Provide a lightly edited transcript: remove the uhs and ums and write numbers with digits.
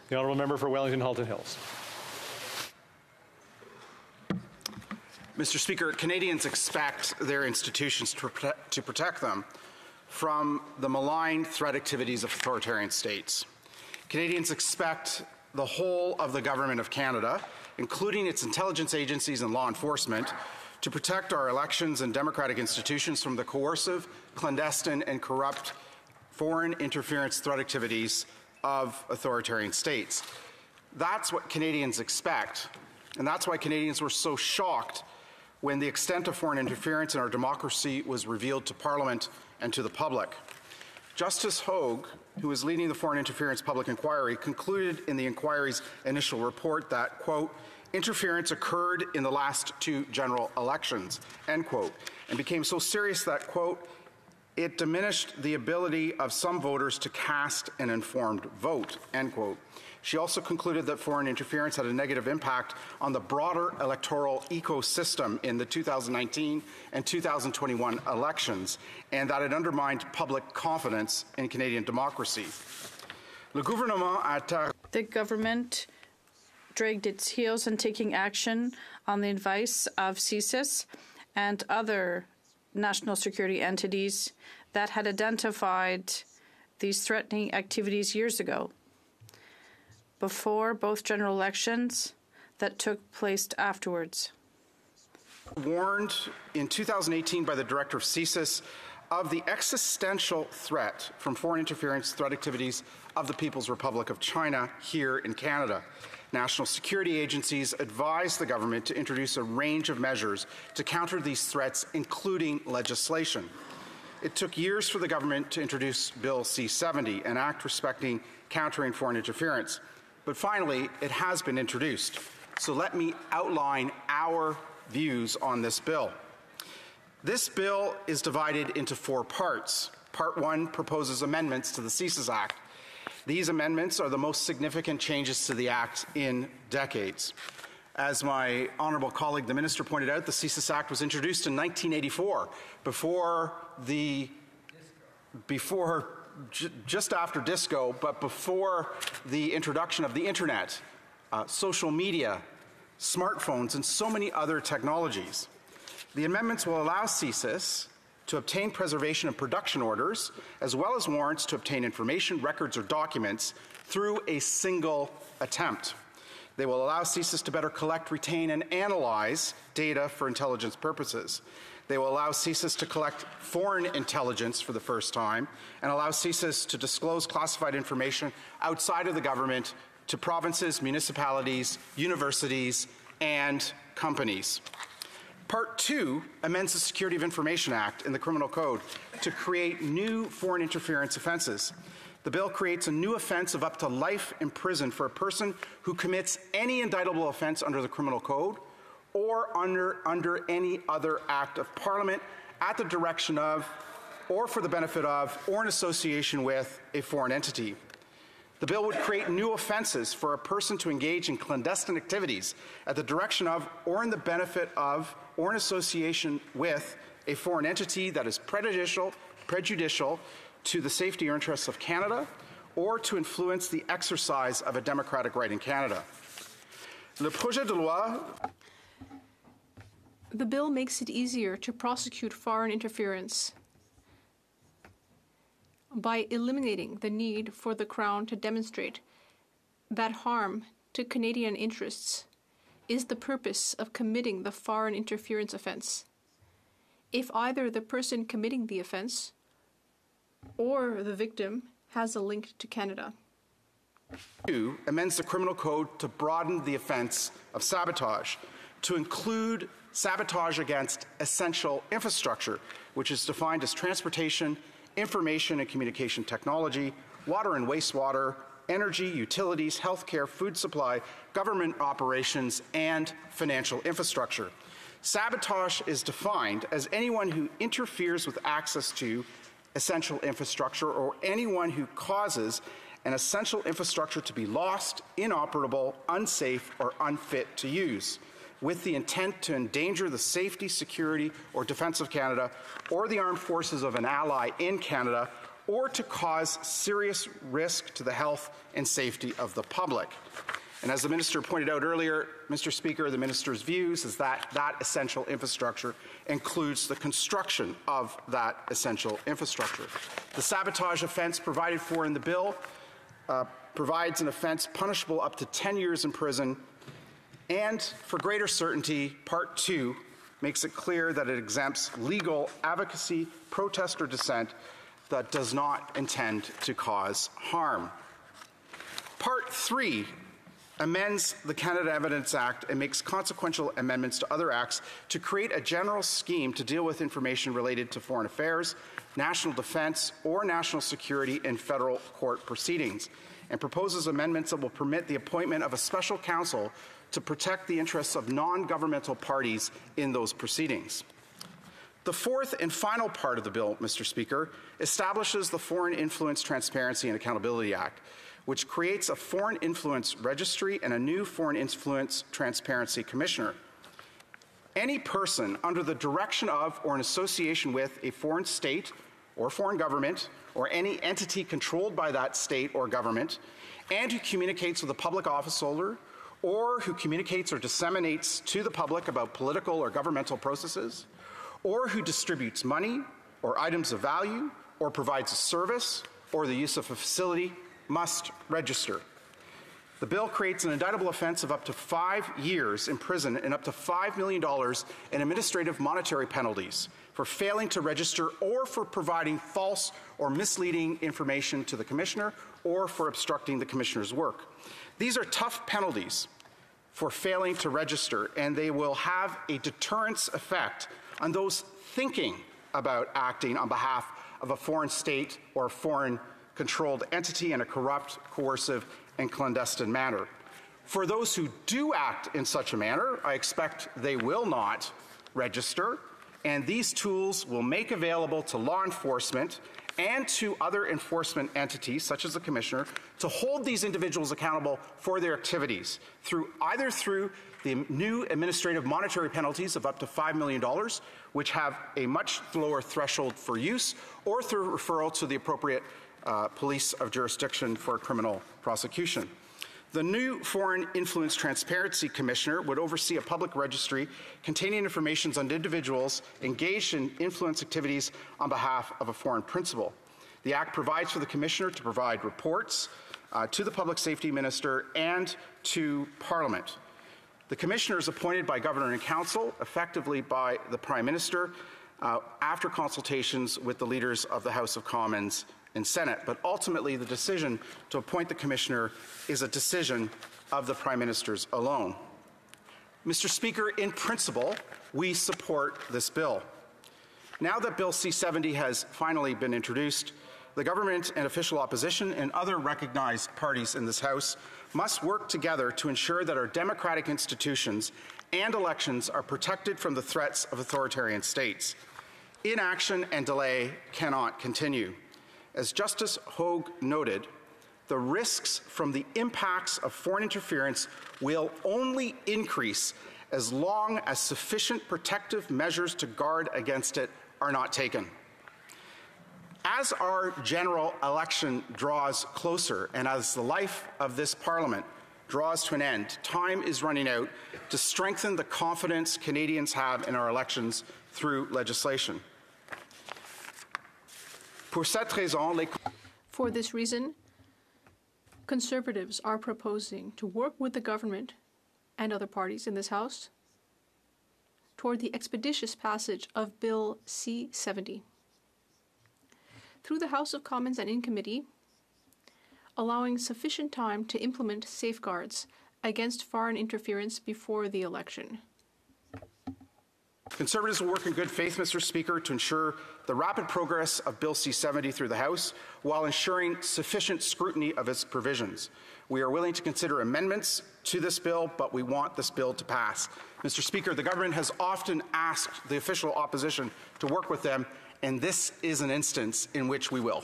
The honourable member for Wellington-Halton Hills. Mr. Speaker, Canadians expect their institutions to protect them from the malign threat activities of authoritarian states. Canadians expect the whole of the Government of Canada, including its intelligence agencies and law enforcement, to protect our elections and democratic institutions from the coercive, clandestine, and corrupt foreign interference threat activities of authoritarian states. That's what Canadians expect, and that's why Canadians were so shocked when the extent of foreign interference in our democracy was revealed to Parliament and to the public. Justice Hogue, who is leading the Foreign Interference Public Inquiry, concluded in the inquiry's initial report that, quote, interference occurred in the last 2 general elections, end quote, and became so serious that, quote, it diminished the ability of some voters to cast an informed vote, end quote. She also concluded that foreign interference had a negative impact on the broader electoral ecosystem in the 2019 and 2021 elections, and that it undermined public confidence in Canadian democracy. The government dragged its heels in taking action on the advice of CSIS and other national security entities that had identified these threatening activities years ago, before both general elections that took place afterwards. Warned in 2018 by the director of CSIS of the existential threat from foreign interference threat activities of the People's Republic of China here in Canada. National security agencies advised the government to introduce a range of measures to counter these threats, including legislation. It took years for the government to introduce Bill C-70, an act respecting countering foreign interference. But finally, it has been introduced. So let me outline our views on this bill. This bill is divided into 4 parts. Part 1 proposes amendments to the CSIS Act. These amendments are the most significant changes to the Act in decades. As my honourable colleague, the Minister, pointed out, the CSIS Act was introduced in 1984, just after disco, but before the introduction of the Internet, social media, smartphones, and so many other technologies. The amendments will allow CSIS to obtain preservation and production orders, as well as warrants to obtain information, records, or documents through a single attempt. They will allow CSIS to better collect, retain, and analyze data for intelligence purposes. They will allow CSIS to collect foreign intelligence for the first time and allow CSIS to disclose classified information outside of the government to provinces, municipalities, universities, and companies. Part 2 amends the Security of Information Act in the Criminal Code to create new foreign interference offences. The bill creates a new offence of up to life in prison for a person who commits any indictable offence under the Criminal Code or under any other act of Parliament at the direction of, or for the benefit of, or in association with a foreign entity. The bill would create new offences for a person to engage in clandestine activities at the direction of, or in the benefit of, or in association with a foreign entity that is prejudicial to the safety or interests of Canada, or to influence the exercise of a democratic right in Canada. Le projet de loi. The bill makes it easier to prosecute foreign interference by eliminating the need for the Crown to demonstrate that harm to Canadian interests is the purpose of committing the foreign interference offence. If either the person committing the offence or the victim has a link to Canada. 2 amends the Criminal Code to broaden the offence of sabotage to include sabotage against essential infrastructure, which is defined as transportation, information and communication technology, water and wastewater, energy, utilities, healthcare, food supply, government operations, and financial infrastructure. Sabotage is defined as anyone who interferes with access to essential infrastructure or anyone who causes an essential infrastructure to be lost, inoperable, unsafe, or unfit to use, with the intent to endanger the safety, security, or defence of Canada, or the armed forces of an ally in Canada, or to cause serious risk to the health and safety of the public. And as the Minister pointed out earlier, Mr. Speaker, the Minister's views is that that essential infrastructure includes the construction of that essential infrastructure. The sabotage offence provided for in the bill provides an offence punishable up to 10 years in prison, and for greater certainty, Part 2 makes it clear that it exempts legal advocacy, protest, or dissent that does not intend to cause harm. Part 3 amends the Canada Evidence Act and makes consequential amendments to other acts to create a general scheme to deal with information related to foreign affairs, national defence, or national security in federal court proceedings, and proposes amendments that will permit the appointment of a special counsel to protect the interests of non-governmental parties in those proceedings. The fourth and final part of the bill, Mr. Speaker, establishes the Foreign Influence Transparency and Accountability Act, which creates a Foreign Influence Registry and a new Foreign Influence Transparency Commissioner. Any person under the direction of or in association with a foreign state or foreign government or any entity controlled by that state or government and who communicates with a public office holder or who communicates or disseminates to the public about political or governmental processes, or who distributes money or items of value or provides a service or the use of a facility must register. The bill creates an indictable offence of up to 5 years in prison and up to $5 million in administrative monetary penalties for failing to register or for providing false or misleading information to the Commissioner or for obstructing the Commissioner's work. These are tough penalties for failing to register, and they will have a deterrence effect on those thinking about acting on behalf of a foreign state or a foreign controlled entity in a corrupt, coercive, and clandestine manner. For those who do act in such a manner, I expect they will not register, and these tools will make available to law enforcement and to other enforcement entities, such as the Commissioner, to hold these individuals accountable for their activities, either through the new administrative monetary penalties of up to $5 million, which have a much lower threshold for use, or through referral to the appropriate police of jurisdiction for criminal prosecution. The new Foreign Influence Transparency Commissioner would oversee a public registry containing information on individuals engaged in influence activities on behalf of a foreign principal. The Act provides for the Commissioner to provide reports to the Public Safety Minister and to Parliament. The Commissioner is appointed by Governor and Council, effectively by the Prime Minister, after consultations with the leaders of the House of Commons and Senate. But ultimately, the decision to appoint the Commissioner is a decision of the Prime Minister's alone. Mr. Speaker, in principle, we support this bill. Now that Bill C-70 has finally been introduced, the government and official opposition and other recognized parties in this House must work together to ensure that our democratic institutions and elections are protected from the threats of authoritarian states. Inaction and delay cannot continue. As Justice Hogue noted, the risks from the impacts of foreign interference will only increase as long as sufficient protective measures to guard against it are not taken. As our general election draws closer and as the life of this Parliament draws to an end, time is running out to strengthen the confidence Canadians have in our elections through legislation. For this reason, Conservatives are proposing to work with the government and other parties in this House toward the expeditious passage of Bill C-70 through the House of Commons and in committee, allowing sufficient time to implement safeguards against foreign interference before the election. Conservatives will work in good faith, Mr. Speaker, to ensure the rapid progress of Bill C-70 through the House while ensuring sufficient scrutiny of its provisions. We are willing to consider amendments to this bill, but we want this bill to pass. Mr. Speaker, the government has often asked the official opposition to work with them, and this is an instance in which we will.